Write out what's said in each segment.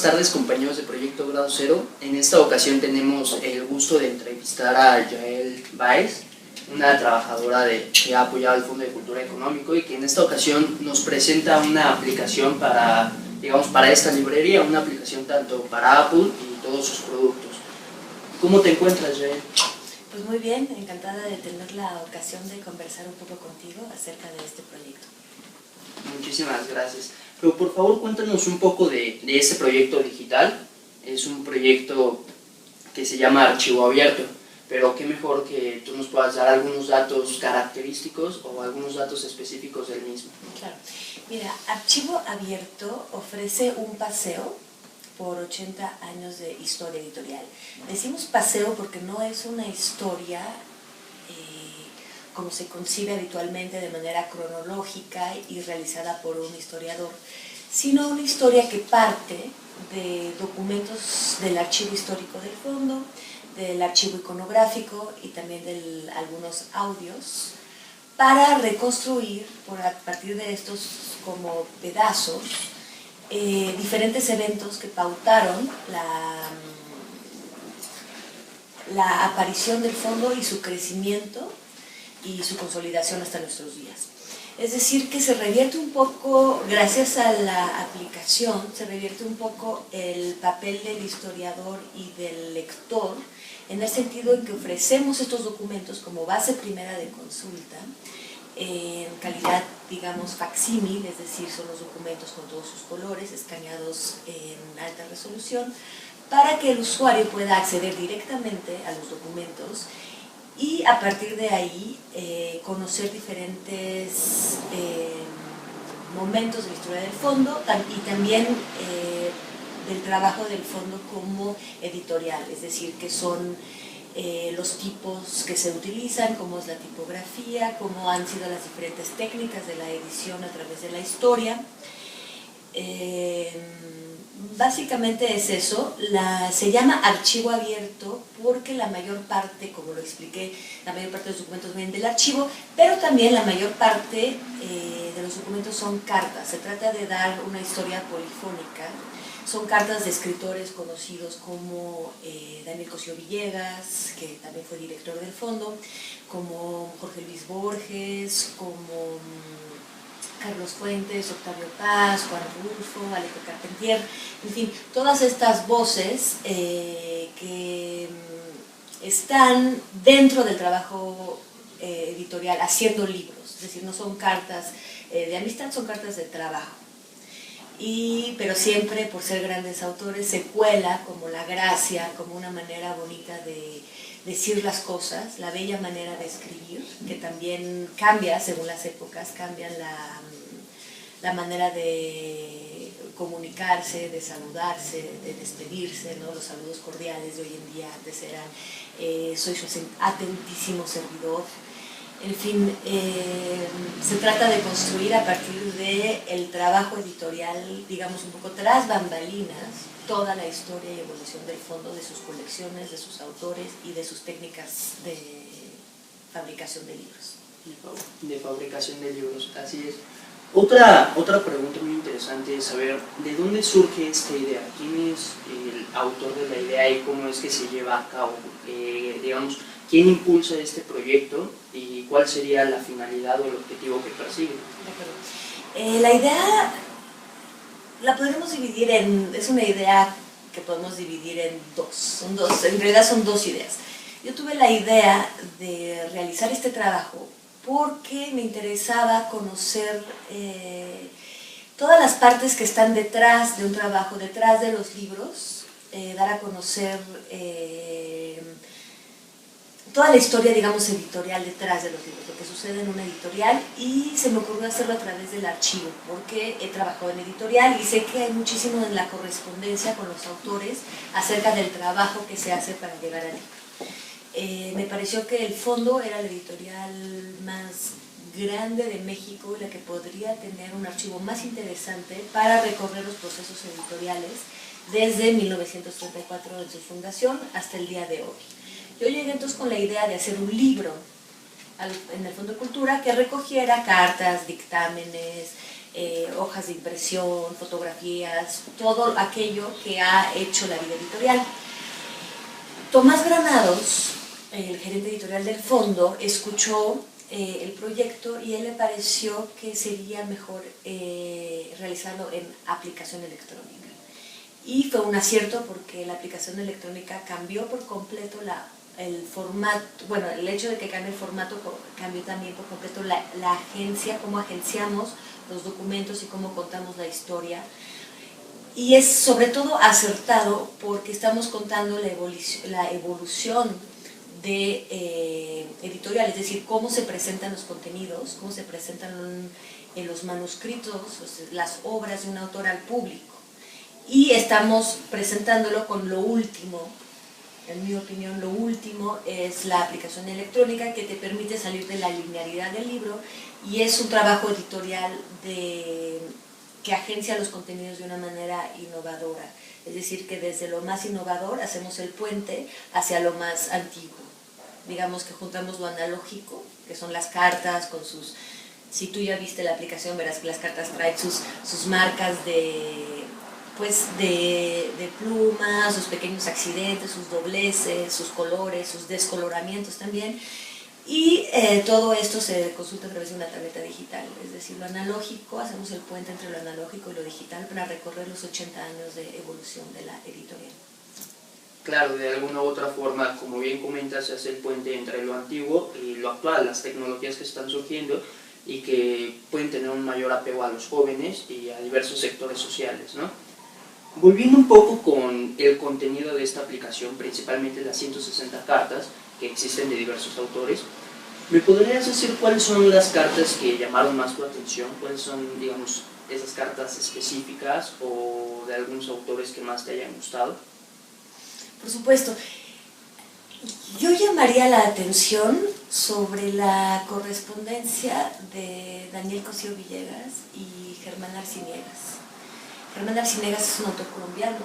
buenas tardes compañeros de Proyecto Grado Cero. En esta ocasión tenemos el gusto de entrevistar a Yael Báez, una trabajadora que ha apoyado el Fondo de Cultura Económico y que en esta ocasión nos presenta una aplicación para esta librería, una aplicación tanto para Apple y todos sus productos. ¿Cómo te encuentras, Yael? Pues muy bien, encantada de tener la ocasión de conversar un poco contigo acerca de este proyecto. Muchísimas gracias. Pero por favor cuéntanos un poco de este proyecto digital. Es un proyecto que se llama Archivo Abierto, pero qué mejor que tú nos puedas dar algunos datos característicos o algunos datos específicos del mismo. Claro. Mira, Archivo Abierto ofrece un paseo por 80 años de historia editorial. Decimos paseo porque no es una historia como se concibe habitualmente de manera cronológica y realizada por un historiador, sino una historia que parte de documentos del archivo histórico del fondo, del archivo iconográfico y también de algunos audios, para reconstruir a partir de estos como pedazos diferentes eventos que pautaron la aparición del fondo y su crecimiento y su consolidación hasta nuestros días. Es decir, que se revierte un poco, gracias a la aplicación, se revierte un poco el papel del historiador y del lector, en el sentido en que ofrecemos estos documentos como base primera de consulta, en calidad, digamos, facsímil, es decir, son los documentos con todos sus colores, escaneados en alta resolución, para que el usuario pueda acceder directamente a los documentos y a partir de ahí conocer diferentes momentos de la historia del fondo y también del trabajo del fondo como editorial, es decir, que son los tipos que se utilizan, cómo es la tipografía, cómo han sido las diferentes técnicas de la edición a través de la historia. Básicamente es eso. Se llama archivo abierto porque la mayor parte, como lo expliqué, la mayor parte de los documentos vienen del archivo, pero también la mayor parte de los documentos son cartas. Se trata de dar una historia polifónica. Son cartas de escritores conocidos como Daniel Cosío Villegas, que también fue director del fondo, como Jorge Luis Borges, como Carlos Fuentes, Octavio Paz, Juan Rulfo, Alejo Carpentier, en fin, todas estas voces que están dentro del trabajo editorial, haciendo libros, es decir, no son cartas de amistad, son cartas de trabajo. Pero siempre, por ser grandes autores, se cuela como la gracia, como una manera bonita de decir las cosas, la bella manera de escribir, que también cambia según las épocas, cambian la manera de comunicarse, de saludarse, de despedirse, ¿no? Los saludos cordiales de hoy en día antes eran soy su atentísimo servidor. En fin, se trata de construir a partir del trabajo editorial, digamos un poco tras bambalinas, toda la historia y evolución del fondo, de sus colecciones, de sus autores y de sus técnicas de fabricación de libros. De fabricación de libros, así es. Otra pregunta muy interesante es saber de dónde surge esta idea, quién es el autor de la idea y cómo es que se lleva a cabo, digamos, quién impulsa este proyecto y cuál sería la finalidad o el objetivo que persigue. La idea la podemos dividir es una idea que podemos dividir en dos, en realidad son dos ideas. Yo tuve la idea de realizar este trabajo porque me interesaba conocer todas las partes que están detrás de un trabajo, detrás de los libros, dar a conocer toda la historia, digamos, editorial detrás de los libros, lo que sucede en una editorial, y se me ocurrió hacerlo a través del archivo, porque he trabajado en editorial y sé que hay muchísimo en la correspondencia con los autores acerca del trabajo que se hace para llegar al libro. Me pareció que el fondo era la editorial más grande de México y la que podría tener un archivo más interesante para recorrer los procesos editoriales desde 1934 en su fundación hasta el día de hoy. Yo llegué entonces con la idea de hacer un libro en el Fondo de Cultura que recogiera cartas, dictámenes, hojas de impresión, fotografías, todo aquello que ha hecho la vida editorial. Tomás Granados, el gerente editorial del fondo, escuchó el proyecto y a él le pareció que sería mejor realizarlo en aplicación electrónica. Y fue un acierto porque la aplicación electrónica cambió por completo el formato, bueno, el hecho de que cambie el formato cambió también por completo la agencia, cómo agenciamos los documentos y cómo contamos la historia. Y es sobre todo acertado porque estamos contando la evolución de editorial, es decir, cómo se presentan los contenidos, cómo se presentan en los manuscritos, las obras de un autor al público. Y estamos presentándolo con lo último, en mi opinión, lo último es la aplicación electrónica que te permite salir de la linealidad del libro y es un trabajo editorial que agencia los contenidos de una manera innovadora. Es decir, que desde lo más innovador hacemos el puente hacia lo más antiguo. Digamos que juntamos lo analógico, que son las cartas con sus... Si tú ya viste la aplicación, verás que las cartas traen sus marcas de plumas, sus pequeños accidentes, sus dobleces, sus colores, sus descoloramientos también. Y todo esto se consulta a través de una tableta digital, es decir, lo analógico, hacemos el puente entre lo analógico y lo digital para recorrer los 80 años de evolución de la editorial. Claro, de alguna u otra forma, como bien comentas, se hace el puente entre lo antiguo y lo actual, las tecnologías que están surgiendo y que pueden tener un mayor apego a los jóvenes y a diversos sectores sociales, ¿no? Volviendo un poco con el contenido de esta aplicación, principalmente las 160 cartas que existen de diversos autores, ¿me podrías decir cuáles son las cartas que llamaron más tu atención? ¿Cuáles son, digamos, esas cartas específicas o de algunos autores que más te hayan gustado? Por supuesto. Yo llamaría la atención sobre la correspondencia de Daniel Cosío Villegas y Germán Arciniegas. Germán Arciniegas es un autor colombiano,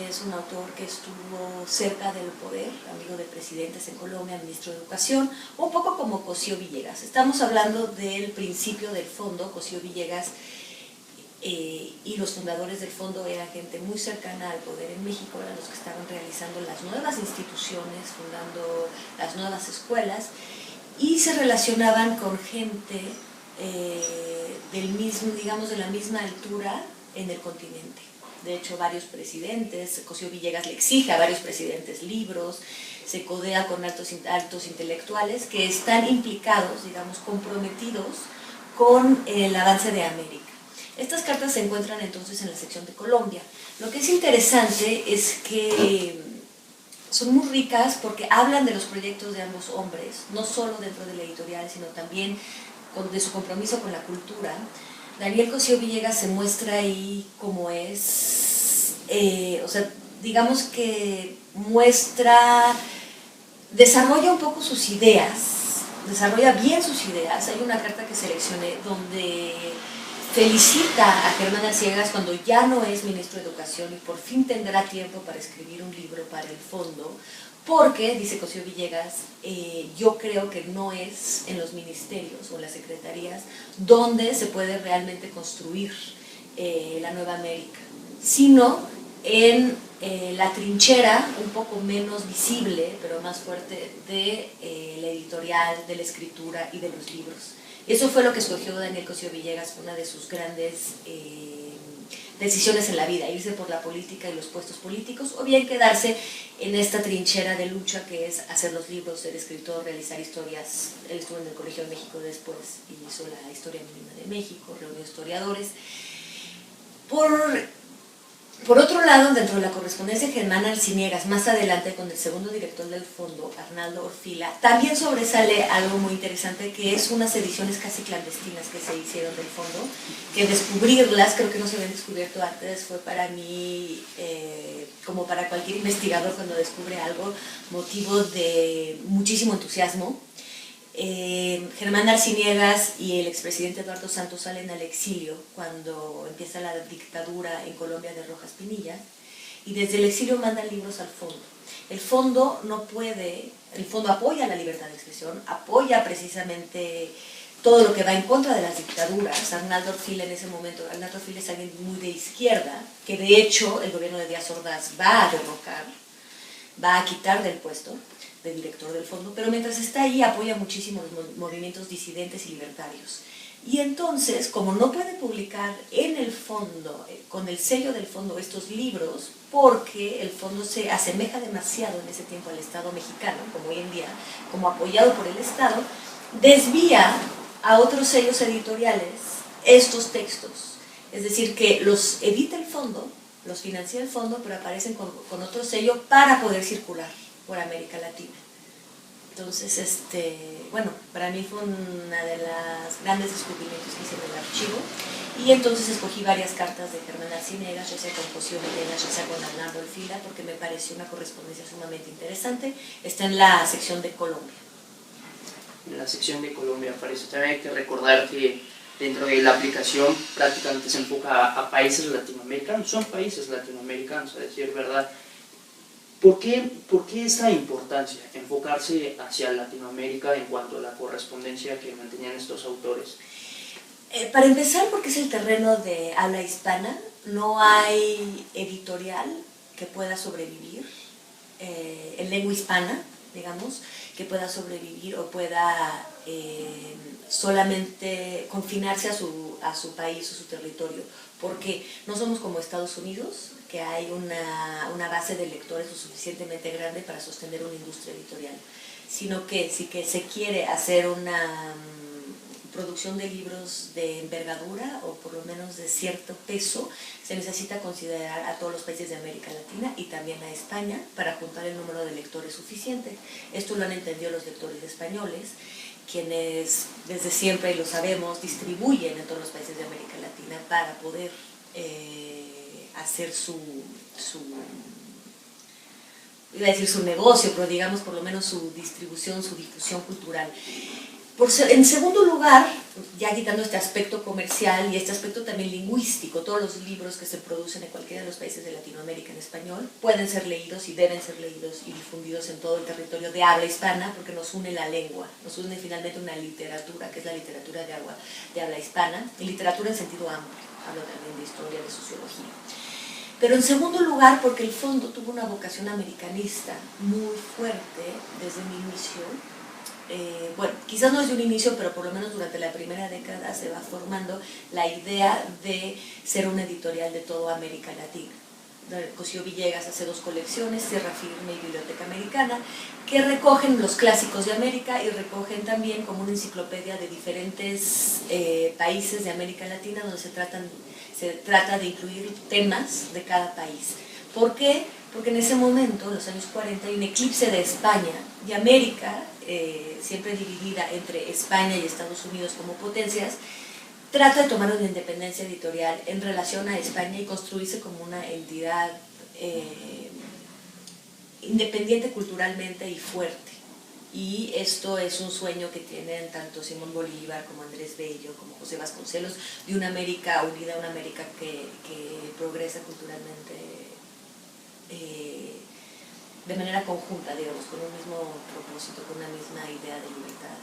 es un autor que estuvo cerca del poder, amigo de presidentes en Colombia, ministro de Educación, un poco como Cosío Villegas. Estamos hablando del principio del fondo. Cosío Villegas y los fundadores del fondo eran gente muy cercana al poder en México, eran los que estaban realizando las nuevas instituciones, fundando las nuevas escuelas, y se relacionaban con gente del mismo, digamos, de la misma altura en el continente. De hecho, varios presidentes, Cosío Villegas le exige a varios presidentes libros, se codea con altos intelectuales que están implicados, digamos, comprometidos con el avance de América. Estas cartas se encuentran entonces en la sección de Colombia. Lo que es interesante es que son muy ricas porque hablan de los proyectos de ambos hombres, no solo dentro de la editorial, sino también de su compromiso con la cultura. Daniel Cosío Villegas se muestra ahí como es, o sea, digamos que desarrolla un poco sus ideas, desarrolla bien sus ideas. Hay una carta que seleccioné donde felicita a Germán Arciniegas cuando ya no es ministro de Educación y por fin tendrá tiempo para escribir un libro para el fondo, porque, dice Cosío Villegas, yo creo que no es en los ministerios o en las secretarías donde se puede realmente construir la nueva América, sino en la trinchera un poco menos visible, pero más fuerte, de la editorial, de la escritura y de los libros. Eso fue lo que escogió Daniel Cosío Villegas, una de sus grandes decisiones en la vida, irse por la política y los puestos políticos, o bien quedarse en esta trinchera de lucha que es hacer los libros, ser escritor, realizar historias. Él estuvo en el Colegio de México después y hizo la Historia Mínima de México, reunió historiadores. Por otro lado, dentro de la correspondencia de Germán Arciniegas, más adelante con el segundo director del fondo, Arnaldo Orfila, también sobresale algo muy interesante, que es unas ediciones casi clandestinas que se hicieron del fondo, que descubrirlas, creo que no se habían descubierto antes, fue para mí, como para cualquier investigador cuando descubre algo, motivo de muchísimo entusiasmo. Germán Arciniegas y el expresidente Eduardo Santos salen al exilio cuando empieza la dictadura en Colombia de Rojas Pinilla, y desde el exilio mandan libros al fondo. El fondo apoya la libertad de expresión, apoya precisamente todo lo que va en contra de las dictaduras. Arnaldo Orfil en ese momento, Arnaldo Orfil es alguien muy de izquierda, que de hecho el gobierno de Díaz Ordaz va a derrocar, va a quitar del puesto de director del fondo, pero mientras está ahí apoya muchísimo los movimientos disidentes y libertarios. Y entonces, como no puede publicar en el fondo, con el sello del fondo, estos libros, porque el fondo se asemeja demasiado en ese tiempo al Estado mexicano, como hoy en día, como apoyado por el Estado, desvía a otros sellos editoriales estos textos. Es decir, que los edita el fondo, los financia el fondo, pero aparecen con otro sello para poder circular por América Latina. Entonces, bueno, para mí fue una de las grandes descubrimientos que hice del archivo, y entonces escogí varias cartas de Germán Arciniegas, ya sea con José Villegas, ya sea con Arnaldo Orfila, porque me pareció una correspondencia sumamente interesante. Está en la sección de Colombia. En la sección de Colombia aparece. También hay que recordar que dentro de la aplicación prácticamente se enfoca a países latinoamericanos, son países latinoamericanos, a decir verdad. ¿Por qué esta importancia, enfocarse hacia Latinoamérica en cuanto a la correspondencia que mantenían estos autores? Para empezar, porque es el terreno de habla hispana, no hay editorial que pueda sobrevivir en lengua hispana, digamos, que pueda sobrevivir o pueda solamente confinarse a su país o su territorio, porque no somos como Estados Unidos, que hay una base de lectores lo suficientemente grande para sostener una industria editorial, sino que si que se quiere hacer una producción de libros de envergadura o por lo menos de cierto peso, se necesita considerar a todos los países de América Latina y también a España para juntar el número de lectores suficiente. Esto lo han entendido los lectores españoles, quienes desde siempre, y lo sabemos, distribuyen en todos los países de América Latina para poder hacer iba a decir su negocio, pero digamos por lo menos su distribución, su difusión cultural. En segundo lugar, ya quitando este aspecto comercial y este aspecto también lingüístico, todos los libros que se producen en cualquiera de los países de Latinoamérica en español pueden ser leídos y deben ser leídos y difundidos en todo el territorio de habla hispana, porque nos une la lengua, nos une finalmente una literatura, que es la literatura de habla hispana, y literatura en sentido amplio, hablo también de historia, de sociología. Pero en segundo lugar, porque el fondo tuvo una vocación americanista muy fuerte desde el inicio. Bueno, quizás no desde un inicio, pero por lo menos durante la primera década se va formando la idea de ser una editorial de toda América Latina. Cosío Villegas hace 2 colecciones, Sierra Firme y Biblioteca Americana, que recogen los clásicos de América y recogen también como una enciclopedia de diferentes países de América Latina, donde se trata de incluir temas de cada país. ¿Por qué? Porque en ese momento, en los años 40, hay un eclipse de España y América, siempre dividida entre España y Estados Unidos como potencias, trata de tomar una independencia editorial en relación a España y construirse como una entidad independiente culturalmente y fuerte. Y esto es un sueño que tienen tanto Simón Bolívar como Andrés Bello, como José Vasconcelos, de una América unida, una América que progresa culturalmente de manera conjunta, digamos, con un mismo propósito, con una misma idea de libertad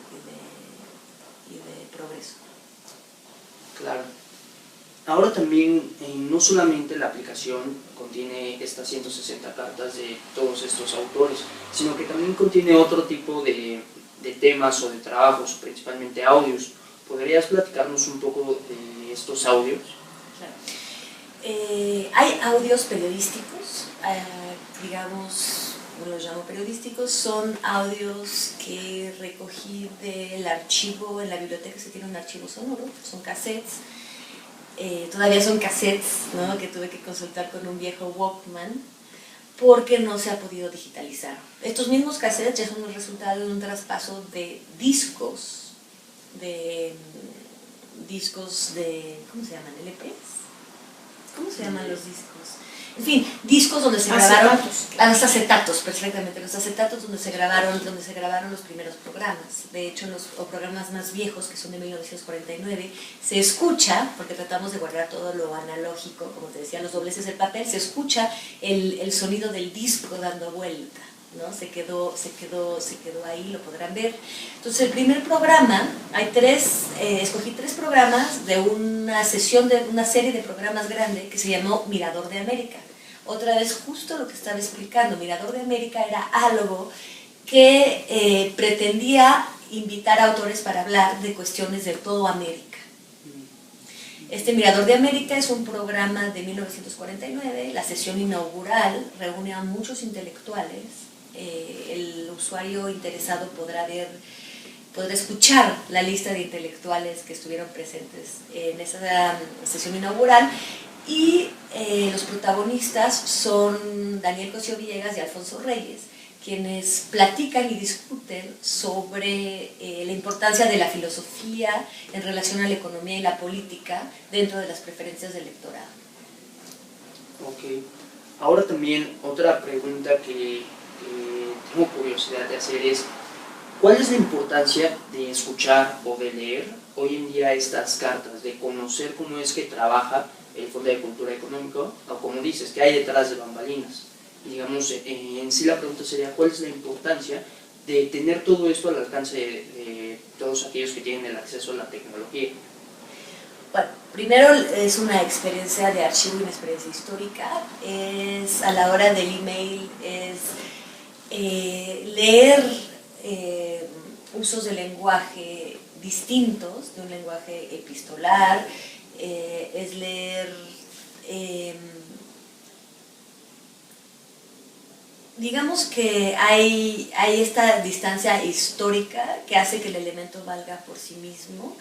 y de progreso. Claro. Ahora también, no solamente la aplicación contiene estas 160 cartas de todos estos autores, sino que también contiene otro tipo de temas o de trabajos, principalmente audios. ¿Podrías platicarnos un poco de estos audios? Claro. Hay audios periodísticos, digamos, no los llamo periodísticos, son audios que recogí del archivo. En la biblioteca se tiene un archivo sonoro, son cassettes, todavía son cassettes, ¿no?, que tuve que consultar con un viejo Walkman porque no se ha podido digitalizar. Estos mismos cassettes ya son el resultado de un traspaso de discos, ¿cómo se llaman? ¿LPs? ¿Cómo se llaman los discos? En fin, discos donde se grabaron los acetatos, perfectamente, los acetatos donde se grabaron los primeros programas. De hecho, los programas más viejos, que son de 1949, se escucha, porque tratamos de guardar todo lo analógico, como te decía, los dobleces del papel, se escucha el sonido del disco dando vuelta. ¿no? Se quedó ahí, lo podrán ver. Entonces, el primer programa, escogí 3 programas de una serie de programas grande que se llamó Mirador de América. Otra vez, justo lo que estaba explicando, Mirador de América era algo que pretendía invitar a autores para hablar de cuestiones de todo América. Este Mirador de América es un programa de 1949, la sesión inaugural reúne a muchos intelectuales, el usuario interesado podrá escuchar la lista de intelectuales que estuvieron presentes en esa sesión inaugural, y los protagonistas son Daniel Cosío Villegas y Alfonso Reyes, quienes platican y discuten sobre la importancia de la filosofía en relación a la economía y la política dentro de las preferencias del electorado. Ok. Ahora también otra pregunta que tengo curiosidad de hacer es, ¿cuál es la importancia de escuchar o de leer hoy en día estas cartas, de conocer cómo es que trabaja el Fondo de Cultura Económico, o como dices, que hay detrás de bambalinas? Digamos, en sí la pregunta sería, ¿cuál es la importancia de tener todo esto al alcance de todos aquellos que tienen el acceso a la tecnología? Bueno, primero es una experiencia de archivo y una experiencia histórica. Es a la hora del email, es leer usos de lenguaje distintos, de un lenguaje epistolar, es leer... digamos que hay esta distancia histórica que hace que el elemento valga por sí mismo,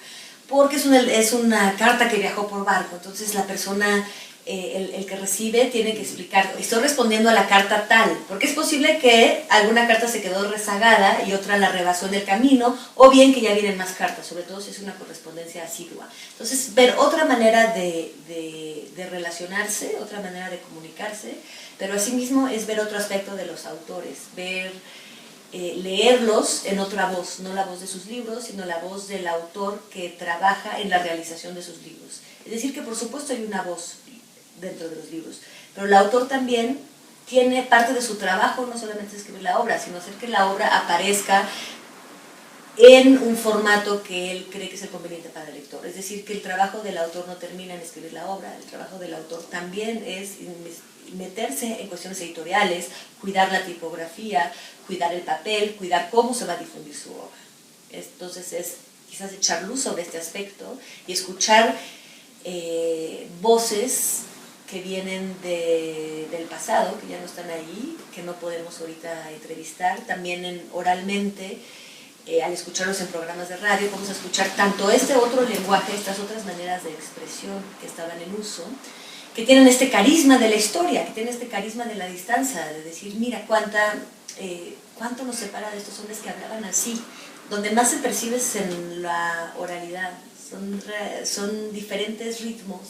porque es una carta que viajó por barco, entonces la persona, el que recibe, tiene que explicar, estoy respondiendo a la carta tal, porque es posible que alguna carta se quedó rezagada y otra la rebasó en el camino, o bien que ya vienen más cartas, sobre todo si es una correspondencia asidua. Entonces, ver otra manera de relacionarse, otra manera de comunicarse, pero asimismo es ver otro aspecto de los autores, leerlos en otra voz, no la voz de sus libros, sino la voz del autor que trabaja en la realización de sus libros. Es decir, que por supuesto hay una voz dentro de los libros, pero el autor también tiene parte de su trabajo, no solamente escribir la obra, sino hacer que la obra aparezca en un formato que él cree que es el conveniente para el lector. Es decir, que el trabajo del autor no termina en escribir la obra, el trabajo del autor también es meterse en cuestiones editoriales, cuidar la tipografía, cuidar el papel, cuidar cómo se va a difundir su obra. Entonces es quizás echar luz sobre este aspecto y escuchar voces que vienen del pasado, que ya no están ahí, que no podemos ahorita entrevistar, también oralmente, al escucharlos en programas de radio, vamos a escuchar tanto este otro lenguaje, estas otras maneras de expresión que estaban en uso, que tienen este carisma de la historia, que tienen este carisma de la distancia, de decir, mira, cuánto nos separa de estos hombres que hablaban así. Donde más se percibe es en la oralidad, son diferentes ritmos,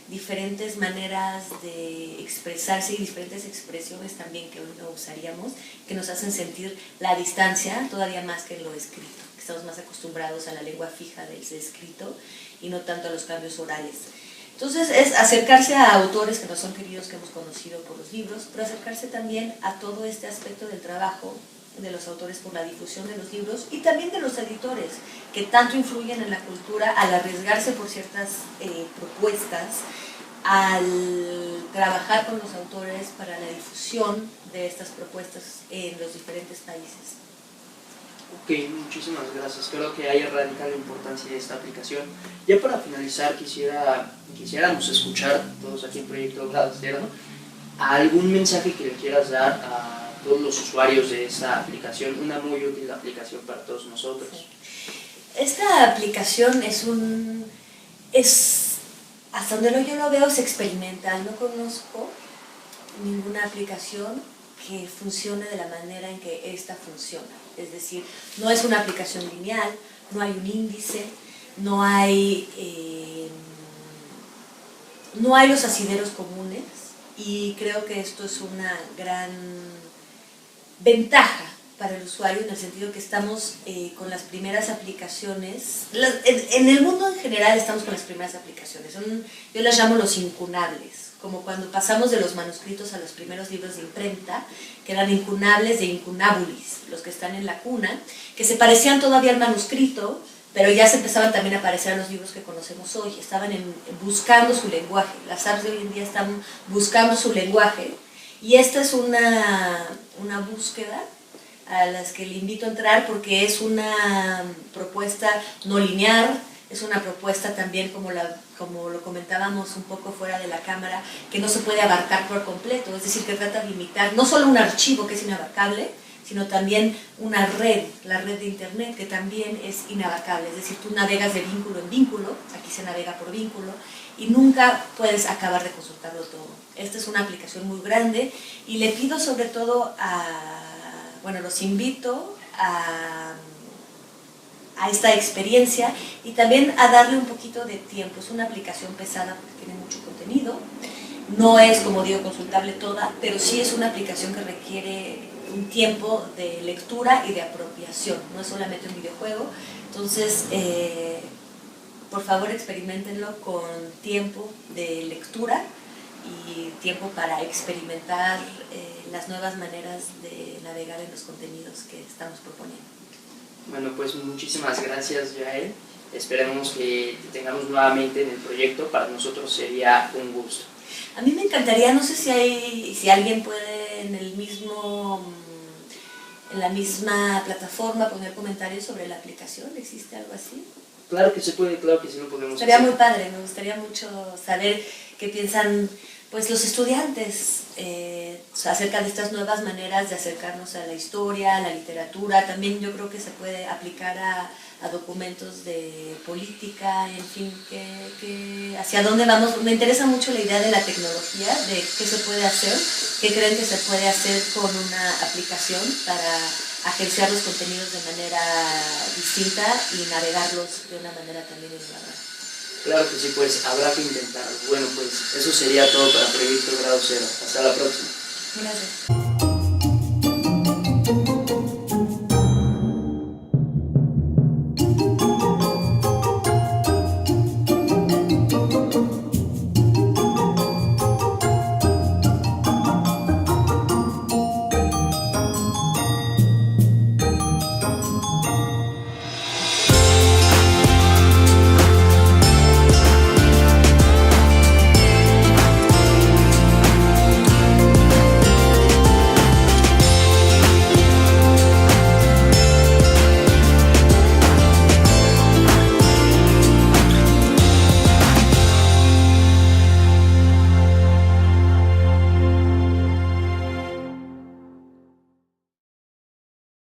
diferentes maneras de expresarse y diferentes expresiones también que hoy no usaríamos, que nos hacen sentir la distancia todavía más que en lo escrito, que estamos más acostumbrados a la lengua fija del escrito y no tanto a los cambios orales. Entonces es acercarse a autores que nos son queridos, que hemos conocido por los libros, pero acercarse también a todo este aspecto del trabajo de los autores por la difusión de los libros y también de los editores, que tanto influyen en la cultura al arriesgarse por ciertas propuestas, al trabajar con los autores para la difusión de estas propuestas en los diferentes países. Ok, muchísimas gracias. Creo que ahí radica la importancia de esta aplicación. Ya para finalizar, quisiéramos escuchar, todos aquí en Proyecto Grado Cero, algún mensaje que le quieras dar a todos los usuarios de esta aplicación, una muy útil aplicación para todos nosotros. Sí. Esta aplicación hasta donde yo lo veo, es experimental. No conozco ninguna aplicación que funcione de la manera en que esta funciona. Es decir, no es una aplicación lineal, no hay un índice, no hay los asideros comunes, y creo que esto es una gran ventaja para el usuario en el sentido que estamos con las primeras aplicaciones, en el mundo en general estamos con las primeras aplicaciones, yo las llamo los incunables, como cuando pasamos de los manuscritos a los primeros libros de imprenta, que eran incunables de incunabulis, los que están en la cuna, que se parecían todavía al manuscrito, pero ya se empezaban también a parecer a los libros que conocemos hoy, estaban buscando su lenguaje. Las apps de hoy en día están buscando su lenguaje, y esta es una búsqueda a las que le invito a entrar porque es una propuesta no lineal, es una propuesta también como lo comentábamos un poco fuera de la cámara, que no se puede abarcar por completo, es decir, que trata de limitar no solo un archivo que es inabarcable, sino también una red, la red de internet, que también es inabarcable, es decir, tú navegas de vínculo en vínculo, aquí se navega por vínculo, y nunca puedes acabar de consultarlo todo. Esta es una aplicación muy grande y le pido sobre todo los invito a esta experiencia y también a darle un poquito de tiempo. Es una aplicación pesada porque tiene mucho contenido, no es, como digo, consultable toda, pero sí es una aplicación que requiere un tiempo de lectura y de apropiación, no es solamente un videojuego. Entonces, por favor, experiméntenlo con tiempo de lectura y tiempo para experimentar las nuevas maneras de navegar en los contenidos que estamos proponiendo. Bueno, pues muchísimas gracias, Yael. Esperemos que te tengamos nuevamente en el proyecto. Para nosotros sería un gusto. A mí me encantaría, no sé si alguien puede en la misma plataforma poner comentarios sobre la aplicación. ¿Existe algo así? Claro que se puede, claro que sí lo podemos Sería hacer. muy padre, me gustaría mucho saber qué piensan pues los estudiantes acerca de estas nuevas maneras de acercarnos a la historia, a la literatura. También yo creo que se puede aplicar a documentos de política, en fin, hacia dónde vamos. Me interesa mucho la idea de la tecnología, de qué se puede hacer, qué creen que se puede hacer con una aplicación para agenciar los contenidos de manera distinta y navegarlos de una manera también innovadora. Claro que sí, pues habrá que intentarlo. Bueno, pues eso sería todo para Proyecto Grado Cero. Hasta la próxima. Gracias.